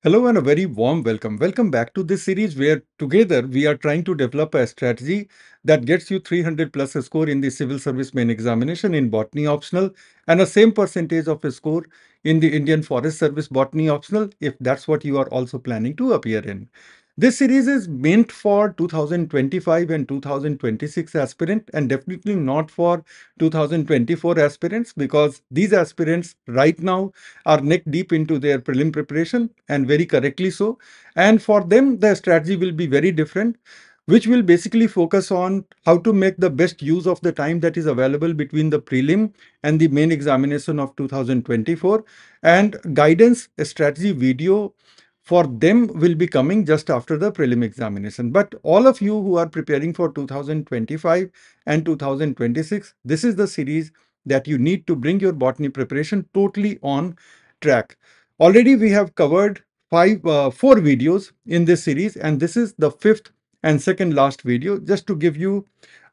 Hello and a very warm welcome. Welcome back to this series where together we are trying to develop a strategy that gets you 300 plus a score in the civil service main examination in botany optional and a same percentage of a score in the Indian Forest Service botany optional if that's what you are also planning to appear in. This series is meant for 2025 and 2026 aspirant and definitely not for 2024 aspirants because these aspirants right now are neck deep into their prelim preparation and very correctly so. And for them, the strategy will be very different, which will basically focus on how to make the best use of the time that is available between the prelim and the main examination of 2024. And guidance strategy video for them will be coming just after the prelim examination. But all of you who are preparing for 2025 and 2026, this is the series that you need to bring your botany preparation totally on track. Already we have covered four videos in this series, and this is the fifth and second last video, just to give you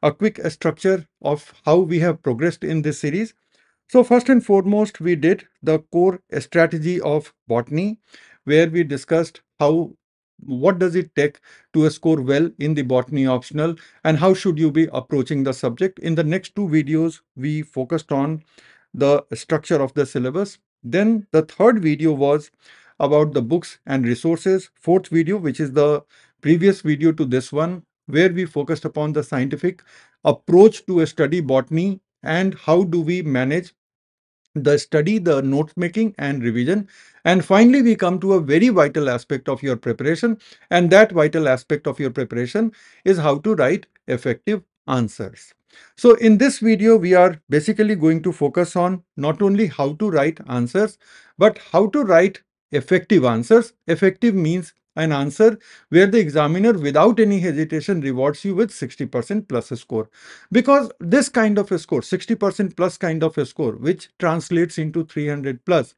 a quick structure of how we have progressed in this series. So first and foremost, we did the core strategy of botany, where we discussed what does it take to score well in the botany optional and how should you be approaching the subject. In the next two videos, we focused on the structure of the syllabus. Then the third video was about the books and resources. Fourth video, which is the previous video to this one, where we focused upon the scientific approach to study botany and how do we manage the study, the note making and revision. And finally, we come to a very vital aspect of your preparation. And that vital aspect of your preparation is how to write effective answers. So in this video, we are basically going to focus on not only how to write answers, but how to write effective answers. Effective means an answer where the examiner without any hesitation rewards you with 60% plus a score. Because this kind of a score, 60% plus kind of a score, which translates into 300 plus,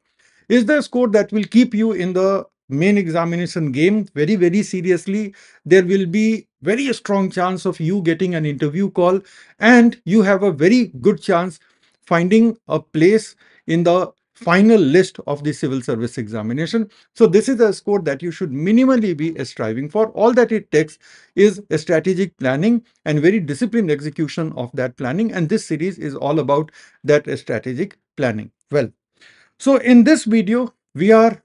is the score that will keep you in the main examination game very, very seriously. There will be very strong chance of you getting an interview call, and you have a very good chance finding a place in the final list of the civil service examination. So this is a score that you should minimally be striving for. All that it takes is a strategic planning and very disciplined execution of that planning. And this series is all about that strategic planning. Well, so in this video, we are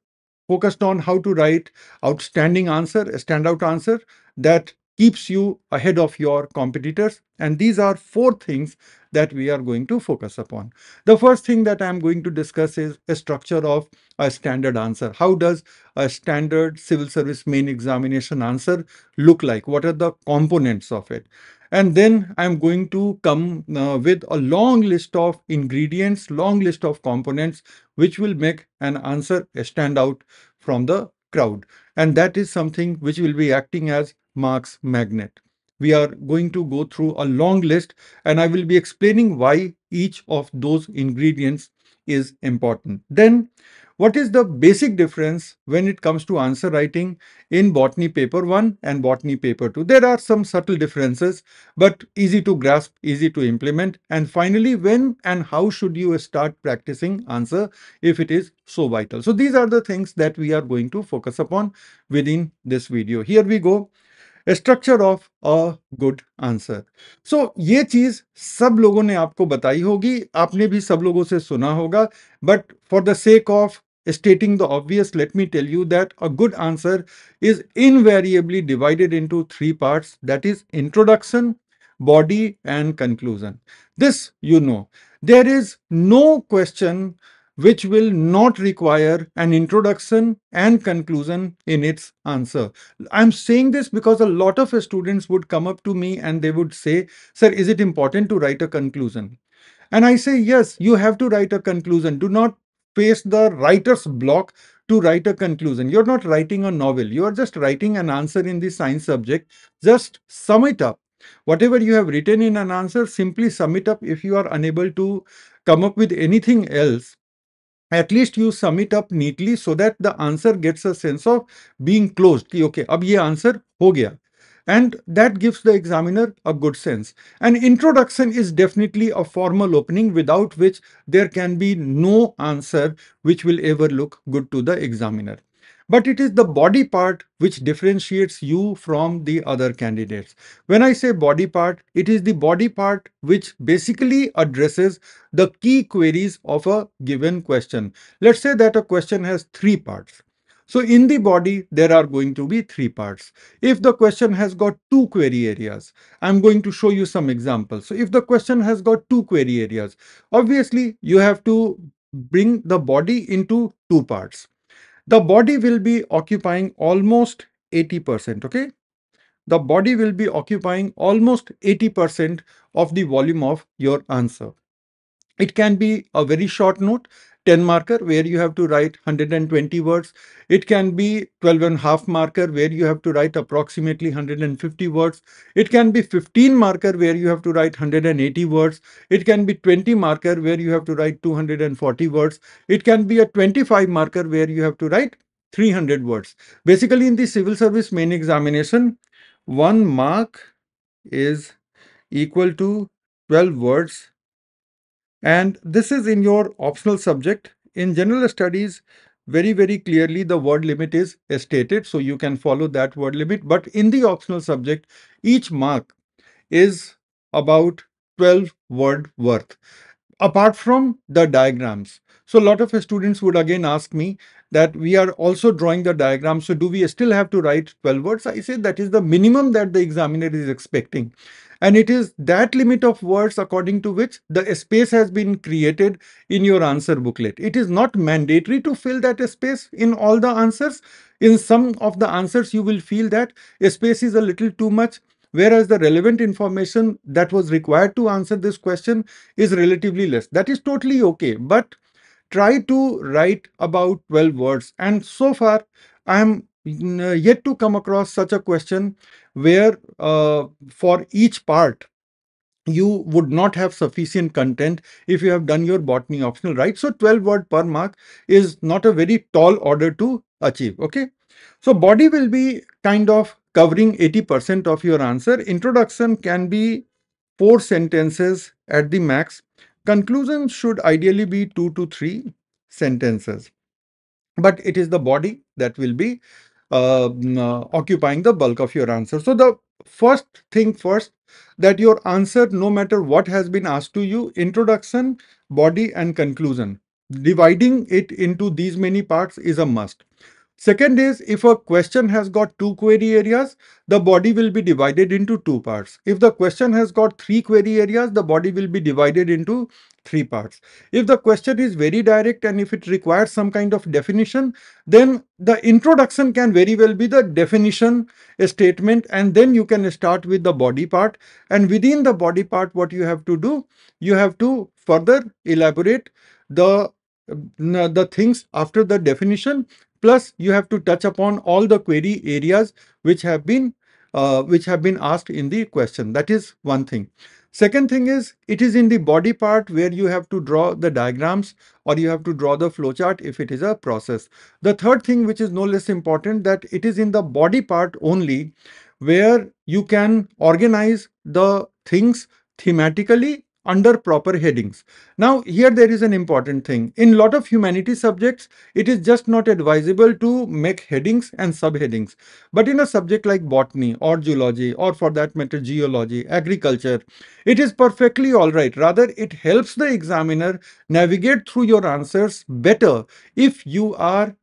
focused on how to write outstanding answer, a standout answer that keeps you ahead of your competitors. And these are four things that we are going to focus upon. The first thing that I'm going to discuss is a structure of a standard answer. How does a standard civil service main examination answer look like? What are the components of it? And then I'm going to come with a long list of ingredients, long list of components, which will make an answer stand out from the crowd. And that is something which will be acting as Mark's magnet. We are going to go through a long list and I will be explaining why each of those ingredients is important. Then, what is the basic difference when it comes to answer writing in Botany paper 1 and Botany paper 2? There are some subtle differences, but easy to grasp, easy to implement. And finally, when and how should you start practicing answer if it is so vital? So these are the things that we are going to focus upon within this video. Here we go. A structure of a good answer. So ये चीज सब लोगों ने आपको बताई होगी, आपने भी सब लोगों से सुना होगा, but for the sake of stating the obvious, let me tell you that a good answer is invariably divided into three parts, that is introduction, body and conclusion. This you know. There is no question which will not require an introduction and conclusion in its answer. I'm saying this because a lot of students would come up to me and they would say, "Sir, is it important to write a conclusion?" And I say, yes, you have to write a conclusion. Do not face the writer's block to write a conclusion. You're not writing a novel. You are just writing an answer in the science subject. Just sum it up. Whatever you have written in an answer, simply sum it up. If you are unable to come up with anything else, at least you sum it up neatly so that the answer gets a sense of being closed. Ki, okay, ab ye answer ho gaya. And that gives the examiner a good sense. An introduction is definitely a formal opening without which there can be no answer which will ever look good to the examiner. but it is the body part which differentiates you from the other candidates. When I say body part, it is the body part which basically addresses the key queries of a given question. Let's say that a question has three parts. So in the body, there are going to be three parts. If the question has got two query areas, I'm going to show you some examples. So if the question has got two query areas, obviously you have to bring the body into two parts. The body will be occupying almost 80%, okay? The body will be occupying almost 80% of the volume of your answer. It can be a very short note, 10 marker, where you have to write 120 words. It can be 12 and a half marker, where you have to write approximately 150 words. It can be 15 marker, where you have to write 180 words. It can be 20 marker, where you have to write 240 words. It can be a 25 marker, where you have to write 300 words. Basically, in the civil service main examination, 1 mark is equal to 12 words, and this is in your optional subject. In general studies, very clearly the word limit is stated, so you can follow that word limit. But in the optional subject, each mark is about 12 word worth, apart from the diagrams. So a lot of students would again ask me that we are also drawing the diagram, so do we still have to write 12 words? I say that is the minimum that the examiner is expecting. And it is that limit of words according to which the space has been created in your answer booklet. It is not mandatory to fill that space in all the answers. In some of the answers, you will feel that a space is a little too much, whereas the relevant information that was required to answer this question is relatively less. That is totally okay, but try to write about 12 words. And so far, I am yet to come across such a question where for each part, you would not have sufficient content if you have done your botany optional, right? So 12 word per mark is not a very tall order to achieve, okay? So body will be kind of covering 80% of your answer. Introduction can be 4 sentences at the max. Conclusion should ideally be 2 to 3 sentences. But it is the body that will be occupying the bulk of your answer. So the first thing first, that your answer, no matter what has been asked to you, introduction, body and conclusion, dividing it into these many parts is a must. Second is, if a question has got two query areas, the body will be divided into two parts. If the question has got three query areas, the body will be divided into three parts. If the question is very direct and if it requires some kind of definition, then the introduction can very well be the definition statement, and then you can start with the body part. And within the body part, what you have to do, you have to further elaborate the things after the definition. Plus, you have to touch upon all the query areas which have been asked in the question. That is one thing. Second thing is, it is in the body part where you have to draw the diagrams or you have to draw the flowchart if it is a process. The third thing, which is no less important, that it is in the body part only where you can organize the things thematically under proper headings. Now, here there is an important thing. In lot of humanities subjects, it is just not advisable to make headings and subheadings. But in a subject like botany or zoology, or for that matter geology, agriculture, it is perfectly all right. Rather, it helps the examiner navigate through your answers better if you are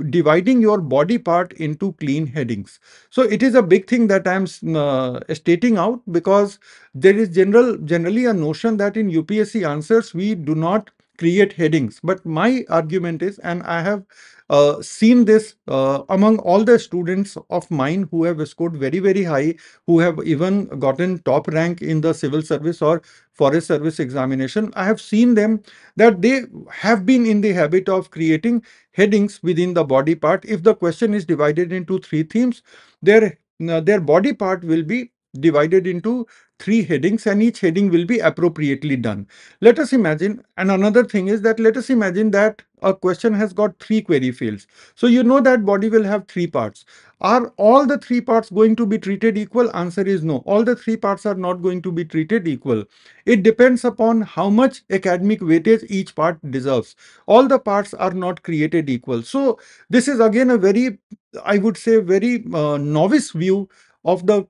dividing your body part into clean headings. So it is a big thing that I'm stating out, because there is generally a notion that in UPSC answers we do not create headings. But my argument is, and I have seen this among all the students of mine who have scored very high, who have even gotten top rank in the civil service or forest service examination. I have seen them that they have been in the habit of creating headings within the body part. If the question is divided into three themes, their body part will be divided into three headings, and each heading will be appropriately done. Let us imagine, and another thing is that let us imagine that a question has got three query fields. So you know that body will have three parts. Are all the three parts going to be treated equal? Answer is no. All the three parts are not going to be treated equal. It depends upon how much academic weightage each part deserves. All the parts are not created equal. So this is again a very, I would say, very novice view of the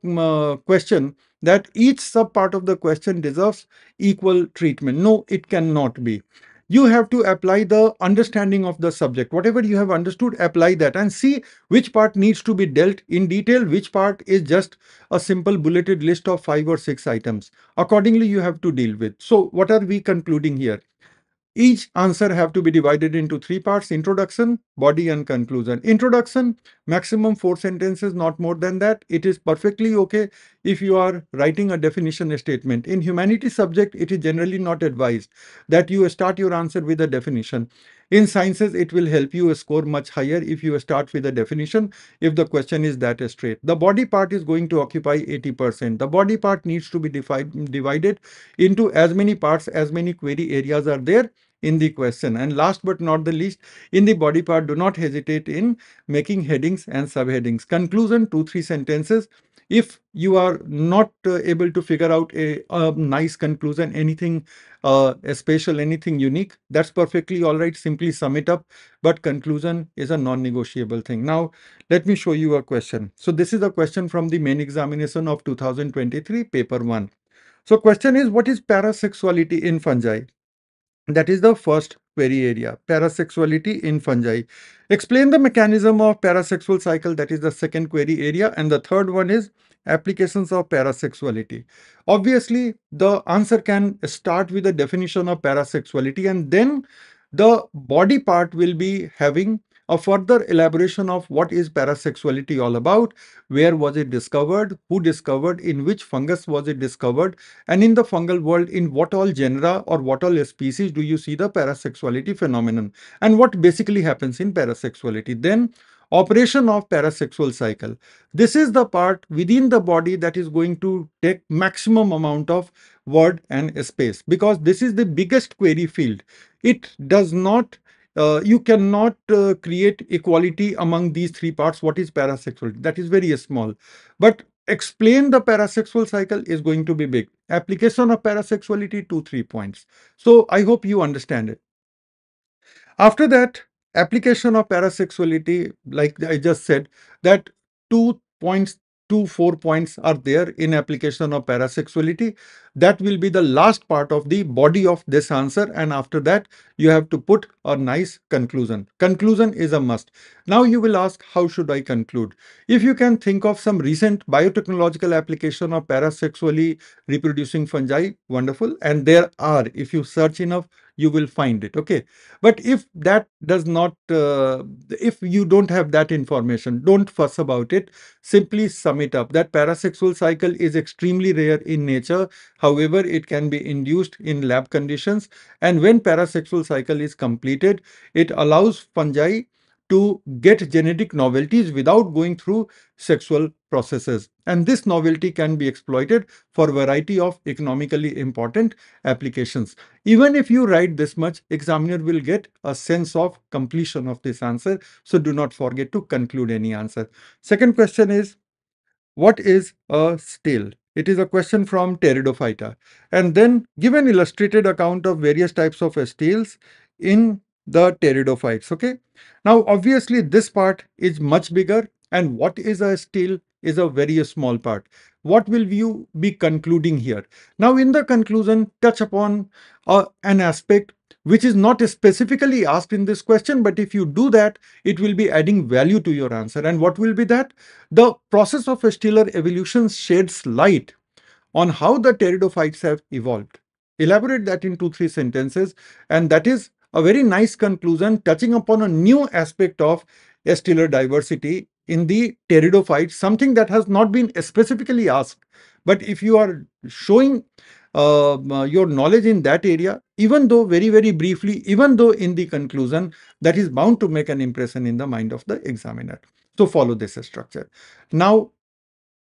question, that each sub part of the question deserves equal treatment. No, it cannot be. You have to apply the understanding of the subject. Whatever you have understood, apply that and see which part needs to be dealt in detail, which part is just a simple bulleted list of 5 or 6 items. Accordingly, you have to deal with. So what are we concluding here? Each answer have to be divided into three parts: introduction, body, and conclusion. Introduction, maximum 4 sentences, not more than that. It is perfectly okay if you are writing a definition statement. In humanities subject, it is generally not advised that you start your answer with a definition. In sciences, it will help you score much higher if you start with a definition, if the question is that straight. The body part is going to occupy 80%. The body part needs to be divided into as many parts, as many query areas are there in the question. And last but not the least, in the body part, do not hesitate in making headings and subheadings. Conclusion, 2 3 sentences. If you are not able to figure out a nice conclusion, anything special, anything unique, that's perfectly all right. Simply sum it up. But conclusion is a non-negotiable thing. Now, let me show you a question. So this is a question from the main examination of 2023, paper 1. So question is, what is parasexuality in fungi? That is the first query area, parasexuality in fungi. Explain the mechanism of parasexual cycle. That is the second query area. And the third one is applications of parasexuality. Obviously, the answer can start with a definition of parasexuality, and then the body part will be having a further elaboration of what is parasexuality all about, where was it discovered, who discovered, in which fungus was it discovered, and in the fungal world, in what all genera or what all species do you see the parasexuality phenomenon, and what basically happens in parasexuality. Then operation of parasexual cycle. This is the part within the body that is going to take maximum amount of word and space, because this is the biggest query field. It does not you cannot create equality among these three parts. What is parasexuality? That is very small. But explain the parasexual cycle is going to be big. Application of parasexuality, 2 3 points. So I hope you understand it. After that, application of parasexuality, like I just said, that 2 points, 4 points are there in application of parasexuality. That will be the last part of the body of this answer. And after that, you have to put a nice conclusion. Conclusion is a must. Now you will ask, how should I conclude? If you can think of some recent biotechnological application of parasexually reproducing fungi, wonderful. And there are, if you search enough, you will find it. Okay. But if that does not, if you don't have that information, don't fuss about it. Simply sum it up that parasexual cycle is extremely rare in nature. However, it can be induced in lab conditions. And when parasexual cycle is completed, it allows fungi to get genetic novelties without going through sexual processes. And this novelty can be exploited for a variety of economically important applications. Even if you write this much, examiner will get a sense of completion of this answer. So do not forget to conclude any answer. Second question is, what is a stele? It is a question from Pteridophyta. And then give an illustrated account of various types of steles in the pteridophytes. Okay. Now, obviously, this part is much bigger, and what is a stele is a very small part. What will you be concluding here? Now, in the conclusion, touch upon an aspect which is not specifically asked in this question, but if you do that, it will be adding value to your answer. And what will be that? The process of stellar evolution sheds light on how the pteridophytes have evolved. Elaborate that in 2 3 sentences, and that is a very nice conclusion, touching upon a new aspect of stellar diversity in the pteridophytes, something that has not been specifically asked. But if you are showing your knowledge in that area, even though very, very briefly, even though in the conclusion, that is bound to make an impression in the mind of the examiner. So follow this structure. Now,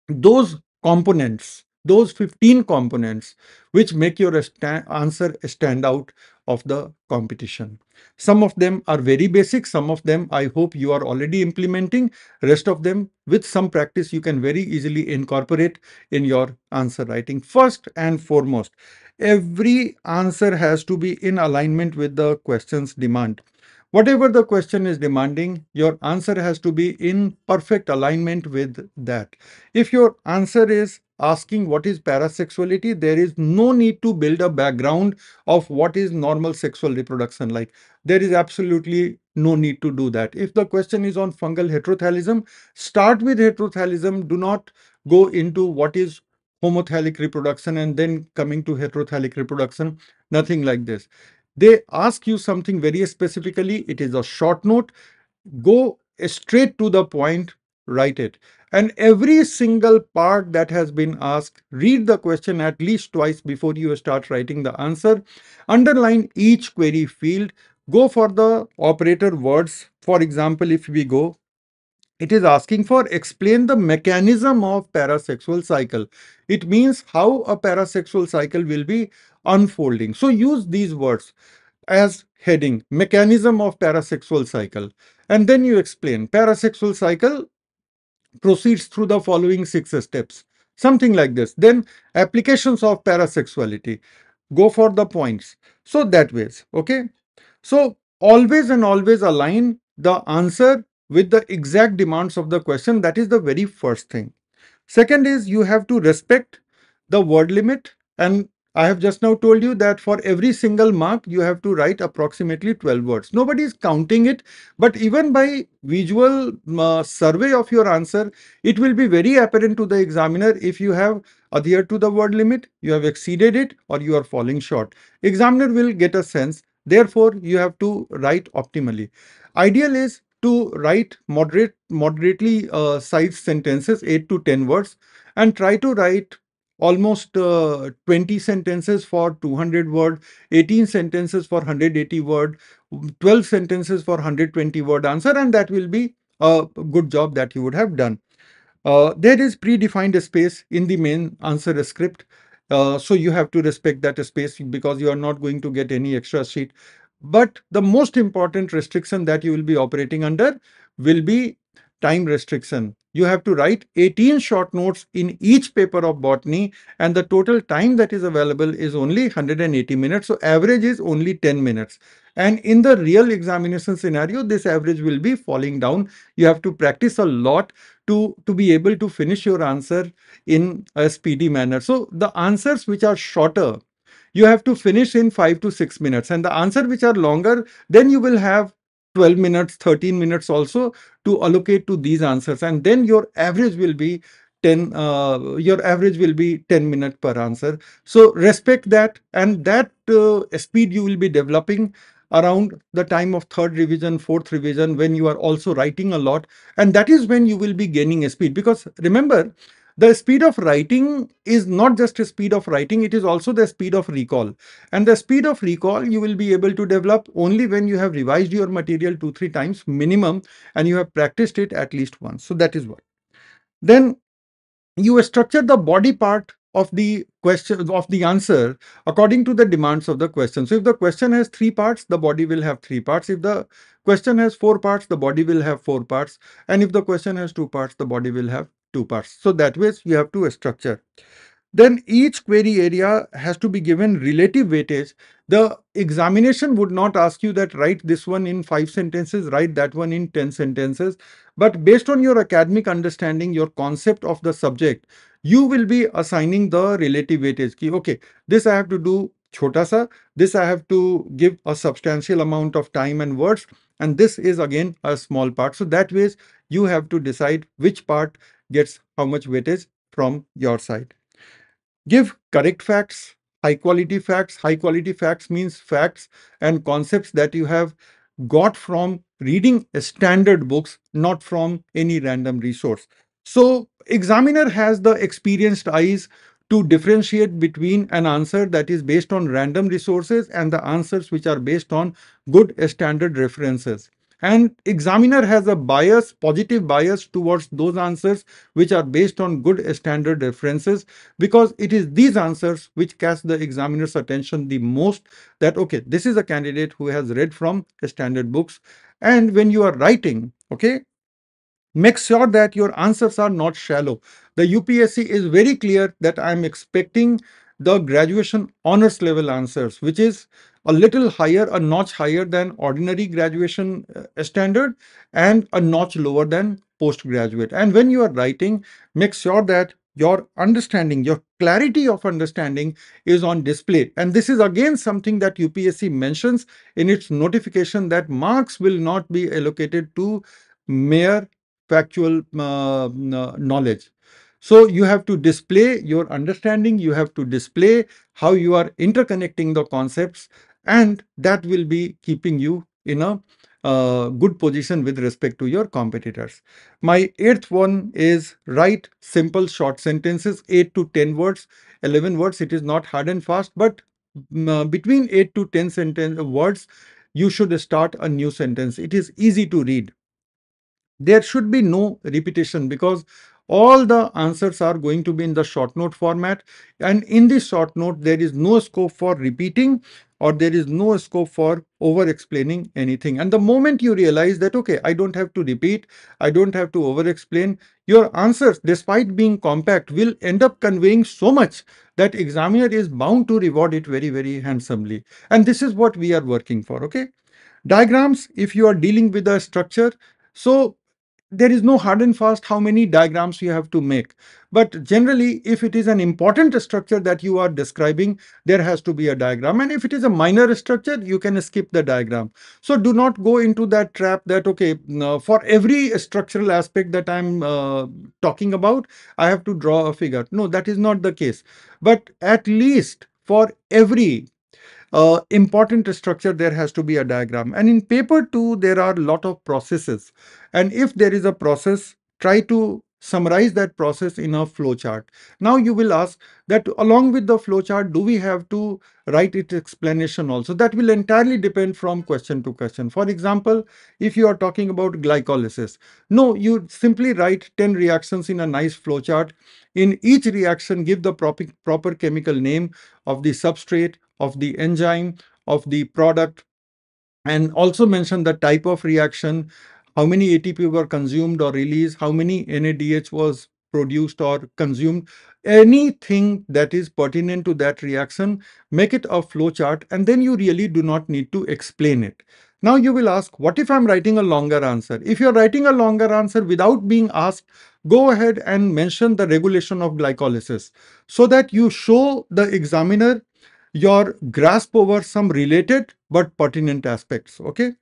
those components those 15 components which make your answer stand out of the competition. Some of them are very basic, some of them I hope you are already implementing, rest of them with some practice you can very easily incorporate in your answer writing. First and foremost, every answer has to be in alignment with the question's demand. Whatever the question is demanding, your answer has to be in perfect alignment with that. If your answer is asking what is parasexuality, there is no need to build a background of what is normal sexual reproduction like. There is absolutely no need to do that. If the question is on fungal heterothallism, start with heterothallism. Do not go into what is homothallic reproduction and then coming to heterothallic reproduction. Nothing like this. They ask you something very specifically. It is a short note. Go straight to the point, write it. And every single part that has been asked, read the question at least twice before you start writing the answer. Underline each query field. Go for the operator words. For example, if we go, it is asking for explain the mechanism of parasexual cycle. It means how a parasexual cycle will be unfolding. So use these words as heading, mechanism of parasexual cycle. And then you explain parasexual cycle proceeds through the following 6 steps. Something like this. Then applications of parasexuality. Go for the points. So that ways. Okay. So always and always align the answer with the exact demands of the question. That is the very first thing. Second is you have to respect the word limit, and I have just now told you that for every single mark you have to write approximately 12 words. Nobody is counting it, but even by visual survey of your answer, it will be very apparent to the examiner if you have adhered to the word limit, you have exceeded it, or you are falling short. Examiner will get a sense. Therefore, you have to write optimally. Ideal is to write moderately sized sentences, 8 to 10 words, and try to write almost 20 sentences for 200 word, 18 sentences for 180 word, 12 sentences for 120 word answer, and that will be a good job that you would have done. There is predefined space in the main answer script. So you have to respect that space because you are not going to get any extra sheet. But the most important restriction that you will be operating under will be time restriction. You have to write 18 short notes in each paper of botany, and the total time that is available is only 180 minutes. So average is only 10 minutes. And in the real examination scenario, this average will be falling down. You have to practice a lot to be able to finish your answer in a speedy manner. So the answers which are shorter, you have to finish in 5 to 6 minutes, and the answer which are longer, then you will have 12 minutes, 13 minutes also to allocate to these answers, and then your average will be 10 minutes per answer. So respect that, and that speed you will be developing around the time of third revision, fourth revision, when you are also writing a lot, and that is when you will be gaining a speed. Because remember, the speed of writing is not just a speed of writing, it is also the speed of recall. And the speed of recall you will be able to develop only when you have revised your material 2-3 times minimum and you have practiced it at least once. So that is what. Then you structure the body part of the question of the answer according to the demands of the question. So if the question has 3 parts, the body will have 3 parts. If the question has 4 parts, the body will have 4 parts. And if the question has 2 parts, the body will have 2 parts. So that way you have to structure. Then each query area has to be given relative weightage. The examination would not ask you that write this one in 5 sentences, write that one in 10 sentences. But based on your academic understanding, your concept of the subject, you will be assigning the relative weightage. Ki, okay, this I have to do chota sa, this I have to give a substantial amount of time and words, and this is again a small part. So that ways you have to decide which part gets how much weightage from your side. Give correct facts, high quality facts. High quality facts means facts and concepts that you have got from reading standard books, not from any random resource. So examiner has the experienced eyes to differentiate between an answer that is based on random resources and the answers which are based on good standard references. And examiner has a bias, positive bias towards those answers which are based on good standard references, because it is these answers which catch the examiner's attention the most, that okay, this is a candidate who has read from standard books. And when you are writing, okay, make sure that your answers are not shallow. The UPSC is very clear that I'm expecting the graduation honors level answers, which is a little higher, a notch higher than ordinary graduation standard, and a notch lower than postgraduate. And when you are writing, make sure that your understanding, your clarity of understanding is on display. And this is again something that UPSC mentions in its notification, that marks will not be allocated to mere factual knowledge. So you have to display your understanding, you have to display how you are interconnecting the concepts, and that will be keeping you in a good position with respect to your competitors. My eighth one is write simple short sentences, 8 to 10 words, 11 words. It is not hard and fast, but between 8 to 10 sentence words, you should start a new sentence. It is easy to read. There should be no repetition, because all the answers are going to be in the short note format, and in the short note there is no scope for repeating, or there is no scope for over explaining anything. And the moment you realize that okay, I don't have to repeat, I don't have to over explain, your answers, despite being compact, will end up conveying so much that examiner is bound to reward it very, very handsomely. And this is what we are working for. Okay, diagrams, if you are dealing with a structure, so there is no hard and fast how many diagrams you have to make. But generally, if it is an important structure that you are describing, there has to be a diagram. And if it is a minor structure, you can skip the diagram. So do not go into that trap that, okay, for every structural aspect that I'm talking about, I have to draw a figure. No, that is not the case. But at least for every important structure, there has to be a diagram. And in paper 2, there are a lot of processes. And if there is a process, try to summarize that process in a flow chart. Now you will ask that along with the flow chart, do we have to write its explanation also? That will entirely depend from question to question. For example, if you are talking about glycolysis, no, you simply write 10 reactions in a nice flow chart. In each reaction, give the proper chemical name of the substrate, of the enzyme, of the product, and also mention the type of reaction, how many ATP were consumed or released, how many NADH was produced or consumed. Anything that is pertinent to that reaction, make it a flow chart, and then you really do not need to explain it. Now you will ask, what if I'm writing a longer answer? If you're writing a longer answer without being asked, go ahead and mention the regulation of glycolysis, so that you show the examiner your grasp over some related but pertinent aspects. Okay.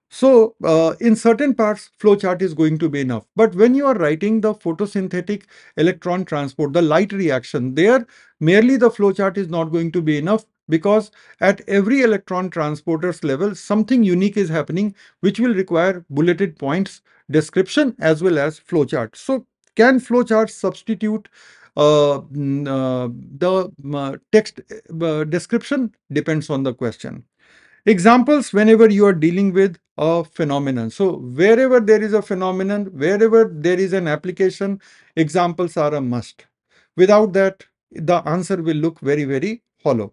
So in certain parts, flowchart is going to be enough. But when you are writing the photosynthetic electron transport, the light reaction, there merely the flowchart is not going to be enough, because at every electron transporter's level, something unique is happening, which will require bulleted points, description, as well as flowchart. So can flowchart substitute the text description? Depends on the question. Examples whenever you are dealing with a phenomenon. So wherever there is a phenomenon, wherever there is an application, examples are a must. Without that, the answer will look very, very hollow.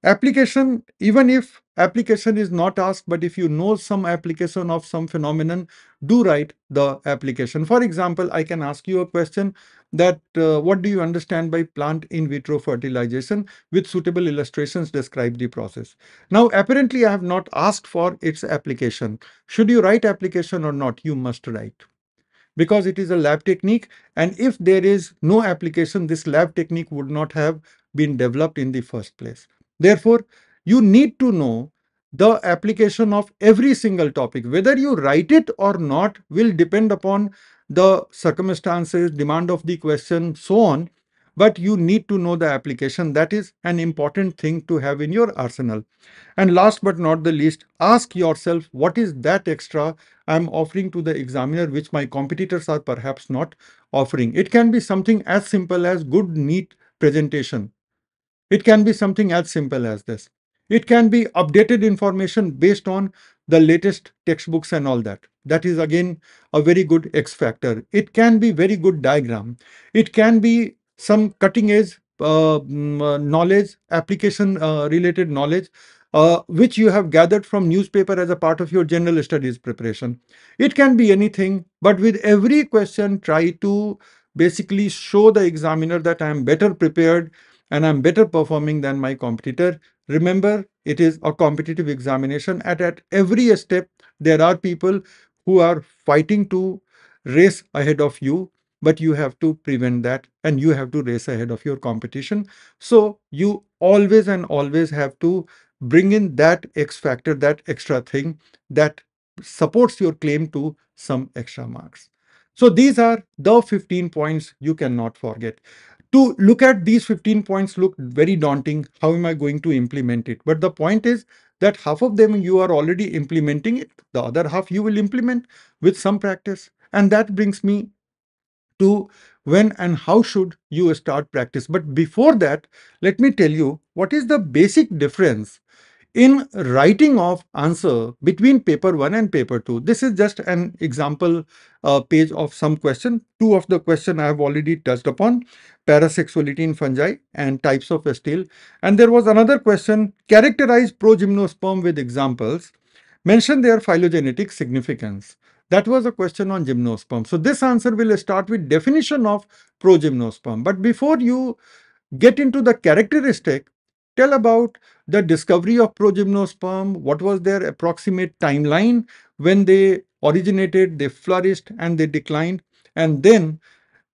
Application, even if application is not asked, but if you know some application of some phenomenon, do write the application. For example, I can ask you a question that what do you understand by plant in vitro fertilization? With suitable illustrations, describe the process. Now, apparently, I have not asked for its application. Should you write application or not? You must write, because it is a lab technique, and if there is no application, this lab technique would not have been developed in the first place. Therefore, you need to know the application of every single topic. Whether you write it or not will depend upon the circumstances, demand of the question, so on. But you need to know the application. That is an important thing to have in your arsenal. And last but not the least, ask yourself, what is that extra I'm offering to the examiner which my competitors are perhaps not offering? It can be something as simple as good, neat presentation. It can be something as simple as this. It can be updated information based on the latest textbooks and all that. That is again a very good X factor. It can be very good diagram. It can be some cutting edge knowledge, application related knowledge, which you have gathered from newspaper as a part of your general studies preparation. It can be anything, but with every question, try to basically show the examiner that I am better prepared and I'm better performing than my competitor. Remember, it is a competitive examination. At every step, there are people who are fighting to race ahead of you, but you have to prevent that and you have to race ahead of your competition. So you always and always have to bring in that X factor, that extra thing that supports your claim to some extra marks. So these are the 15 points you cannot forget. To look at these 15 points look very daunting. How am I going to implement it? But the point is that half of them you are already implementing it. The other half you will implement with some practice. And that brings me to when and how should you start practice. But before that, let me tell you what is the basic difference in writing of answer between paper 1 and paper 2. This is just an example page of some question. Two of the question I have already touched upon: parasexuality in fungi and types of stele. And there was another question: characterize progymnosperm with examples, mention their phylogenetic significance. That was a question on gymnosperm. So this answer will start with definition of progymnosperm. But before you get into the characteristic, tell about the discovery of progymnosperm, what was their approximate timeline when they originated, they flourished, and they declined. And then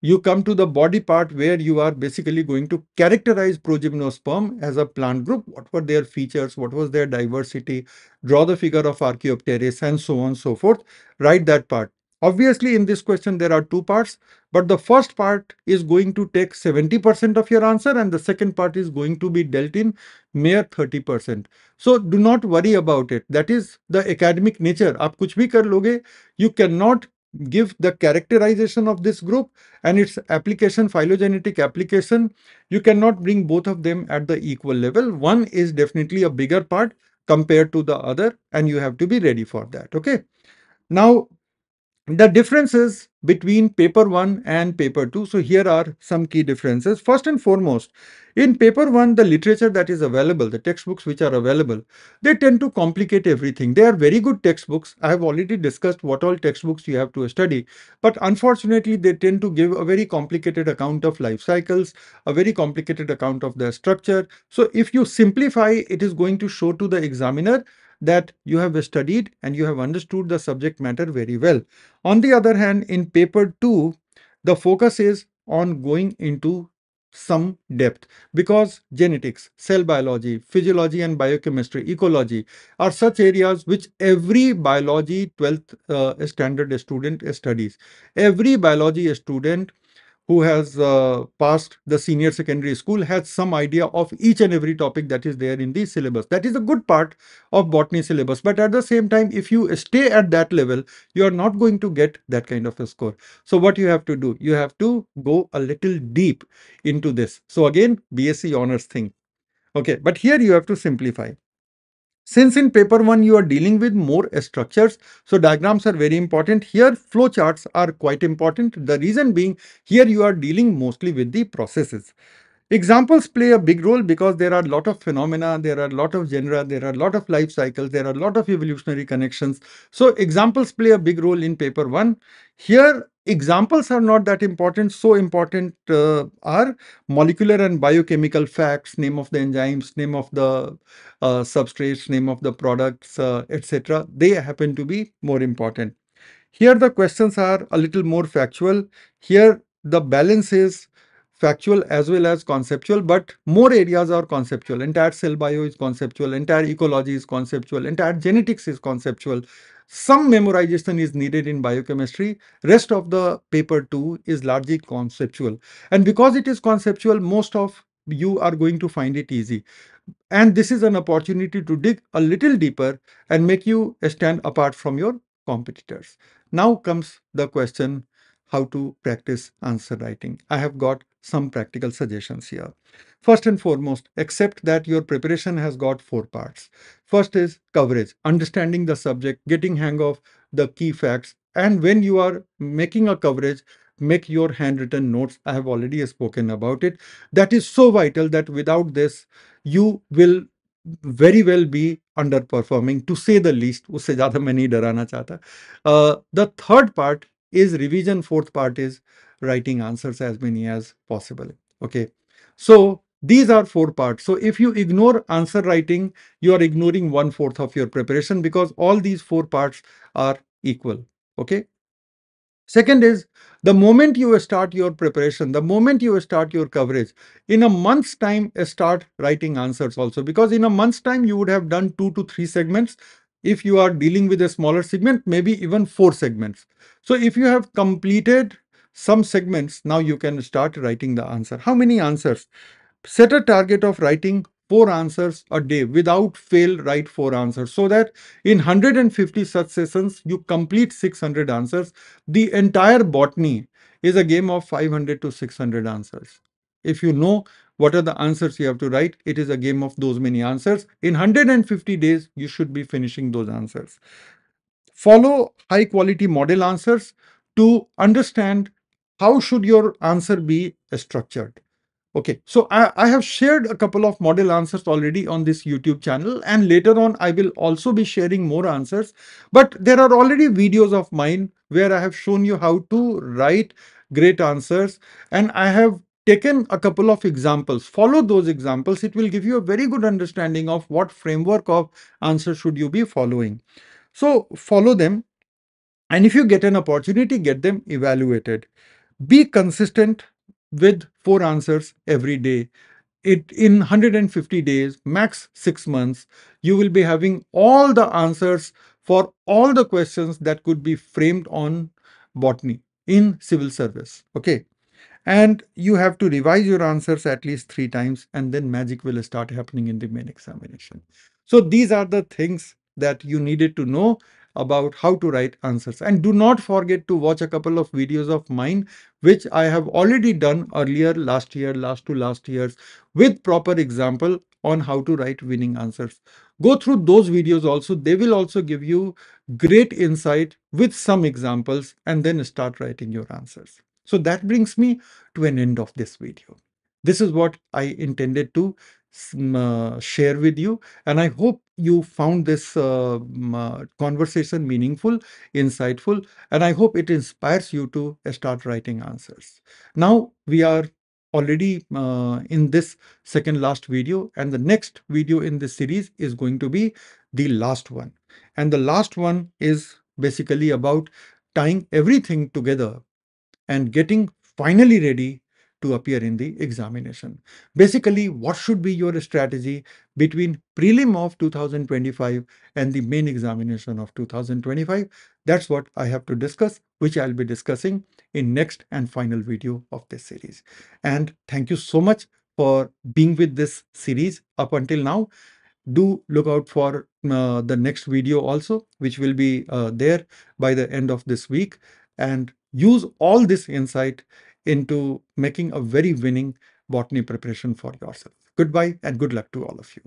you come to the body part where you are basically going to characterize progymnosperm as a plant group. What were their features? What was their diversity? Draw the figure of Archaeopteryx and so on and so forth. Write that part. Obviously, in this question, there are two parts, but the first part is going to take 70% of your answer, and the second part is going to be dealt in mere 30%. So do not worry about it. That is the academic nature. आप कुछ भी कर लोगे, you cannot give the characterization of this group and its application, phylogenetic application. You cannot bring both of them at the equal level. One is definitely a bigger part compared to the other, and you have to be ready for that. Okay. Now, the differences between paper 1 and paper 2. So here are some key differences. First and foremost, in paper 1, the literature that is available, the textbooks which are available, they tend to complicate everything. They are very good textbooks. I have already discussed what all textbooks you have to study, but unfortunately they tend to give a very complicated account of life cycles, a very complicated account of their structure. So if you simplify, it is going to show to the examiner that you have studied and you have understood the subject matter very well. On the other hand, in paper 2, the focus is on going into some depth because genetics, cell biology, physiology and biochemistry, ecology are such areas which every biology 12th standard student studies. Every biology student who has passed the senior secondary school has some idea of each and every topic that is there in the syllabus. That is a good part of botany syllabus. But at the same time, if you stay at that level, you are not going to get that kind of a score. So what you have to do, you have to go a little deep into this. So again, BSc honors thing. Okay, but here you have to simplify. Since in paper 1 you are dealing with more structures, so diagrams are very important. Here flowcharts are quite important. The reason being, here you are dealing mostly with the processes. Examples play a big role because there are a lot of phenomena, there are a lot of genera, there are a lot of life cycles, there are a lot of evolutionary connections. So examples play a big role in paper 1. Here examples are not that important. So important are molecular and biochemical facts, name of the enzymes, name of the substrates, name of the products, etc. They happen to be more important. Here the questions are a little more factual. Here the balance is factual as well as conceptual, but more areas are conceptual. Entire cell bio is conceptual, entire ecology is conceptual, entire genetics is conceptual. Some memorization is needed in biochemistry. Rest of the paper 2 is largely conceptual. And because it is conceptual, most of you are going to find it easy. And this is an opportunity to dig a little deeper and make you stand apart from your competitors. Now comes the question, how to practice answer writing. I have got some practical suggestions here. First and foremost, accept that your preparation has got four parts. First is coverage, understanding the subject, getting hang of the key facts. And when you are making a coverage, make your handwritten notes. I have already spoken about it. That is so vital that without this, you will very well be underperforming, to say the least. उससे ज़्यादा मैं नहीं डराना चाहता. The third part is revision. Fourth part is writing answers as many as possible. Okay. So these are four parts. So if you ignore answer writing, you are ignoring 1/4 of your preparation, because all these four parts are equal. Okay. Second is, the moment you start your preparation, the moment you start your coverage, in a month's time, start writing answers also, because in a month's time, you would have done 2 to 3 segments. If you are dealing with a smaller segment, maybe even 4 segments. So if you have completed some segments, now you can start writing the answer. How many answers? Set a target of writing 4 answers a day. Without fail, write 4 answers, so that in 150 such sessions, you complete 600 answers. The entire botany is a game of 500 to 600 answers. If you know what are the answers you have to write, it is a game of those many answers. In 150 days, you should be finishing those answers. Follow high quality model answers to understand how should your answer be structured. Okay, so I have shared a couple of model answers already on this YouTube channel, and later on I will also be sharing more answers. But there are already videos of mine where I have shown you how to write great answers, and I have taken a couple of examples. Follow those examples. It will give you a very good understanding of what framework of answer should you be following. So follow them, and if you get an opportunity, get them evaluated. Be consistent with 4 answers every day. In 150 days, max 6 months, you will be having all the answers for all the questions that could be framed on botany in civil service. Okay. And you have to revise your answers at least 3 times, and then magic will start happening in the main examination. So these are the things that you needed to know about how to write answers. And do not forget to watch a couple of videos of mine, which I have already done earlier, last year, last to last years, with proper example on how to write winning answers. Go through those videos also. They will also give you great insight with some examples, and then start writing your answers. So that brings me to an end of this video. This is what I intended to share with you, and I hope you found this conversation meaningful, insightful, and I hope it inspires you to start writing answers. Now we are already in this second last video, and the next video in this series is going to be the last one. And the last one is basically about tying everything together and getting finally ready to appear in the examination. Basically, what should be your strategy between prelim of 2025 and the main examination of 2025? That's what I have to discuss, which I'll be discussing in next and final video of this series. And thank you so much for being with this series up until now. Do look out for the next video also, which will be there by the end of this week, and use all this insight into making a very winning botany preparation for yourself. Goodbye and good luck to all of you.